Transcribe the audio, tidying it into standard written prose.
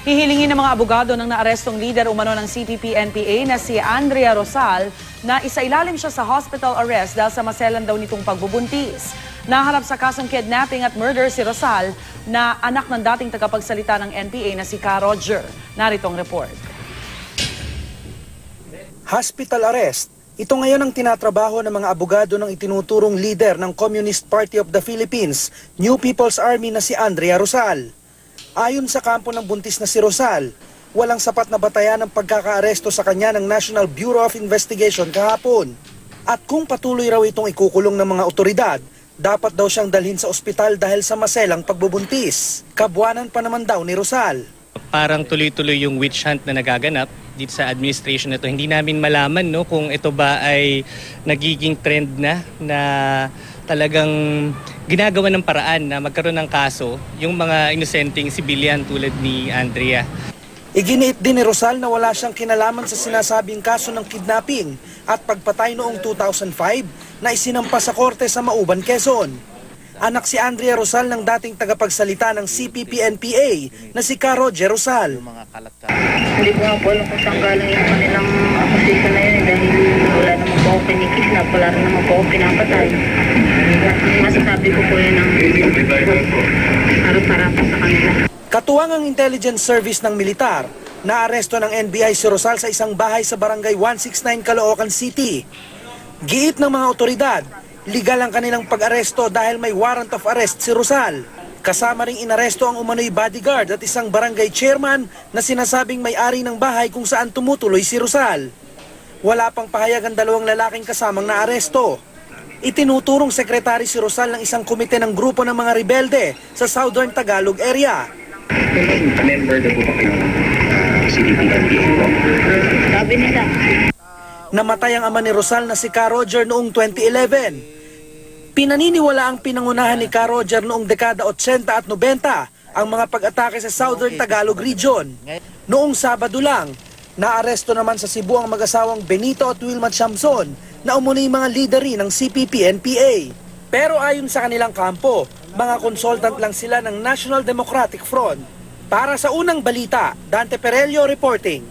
Hihilingin ng mga abogado ng naarestong leader umano ng CPP-NPA na si Andrea Rosal na isailalim siya sa hospital arrest dahil sa maselan daw nitong pagbubuntis. Naharap sa kasong kidnapping at murder si Rosal na anak ng dating tagapagsalita ng NPA na si Ka Roger. Narito ang report. Hospital arrest. Ito ngayon ang tinatrabaho ng mga abogado ng itinuturong leader ng Communist Party of the Philippines, New People's Army na si Andrea Rosal. Ayon sa kampo ng buntis na si Rosal, walang sapat na batayan ng pagkakaaresto sa kanya ng National Bureau of Investigation kahapon. At kung patuloy raw itong ikukulong ng mga otoridad, dapat daw siyang dalhin sa ospital dahil sa maselang pagbubuntis. Kabuanan pa naman daw ni Rosal. Parang tuloy-tuloy yung witch hunt na nagaganap dito sa administration na ito. Hindi namin malaman kung ito ba ay nagiging trend na talagang ginagawa ng paraan na magkaroon ng kaso yung mga inosenteng sibilyan tulad ni Andrea. Iginiit din ni Rosal na wala siyang kinalaman sa sinasabing kaso ng kidnapping at pagpatay noong 2005 na isinampa sa korte sa Mauban, Quezon. Anak si Andrea Rosal ng dating tagapagsalita ng CPP-NPA na si Ka Roger Rosal. Hindi ko nga po alam kung saan galing yung kanilang akusisyon na yun dahil wala naman po ako pinikidnap, wala rin naman po ako pinapatay. Masasabi ko po yun ang harap-harapan sa kanila. Katuwang ang intelligence service ng militar, naaresto ng NBI si Rosal sa isang bahay sa barangay 169 Caloocan City. Giit ng mga otoridad, legal ang kanilang pag-aresto dahil may warrant of arrest si Rosal. Kasama ring inaresto ang umano'y bodyguard at isang barangay chairman na sinasabing may-ari ng bahay kung saan tumutuloy si Rosal. Wala pang pahayag ang dalawang lalaking kasamang naaresto. Itinuturong sekretary si Rosal ng isang komite ng grupo ng mga rebelde sa Southern Tagalog area. Member na po ba kayo ng CPP-NPA po? Sabi nila. Namatay ang ama ni Rosal na si Ka Roger noong 2011. Pinaniniwala ang pinangunahan ni Ka Roger noong dekada 80 at 90 ang mga pag-atake sa Southern Tagalog Region. Noong Sabado lang, naaresto naman sa Cebu ang mag-asawang Benito at Wilma Chamson na umunoy mga lideri ng CPP-NPA. Pero ayon sa kanilang kampo, mga consultant lang sila ng National Democratic Front. Para sa unang balita, Dante Perello reporting.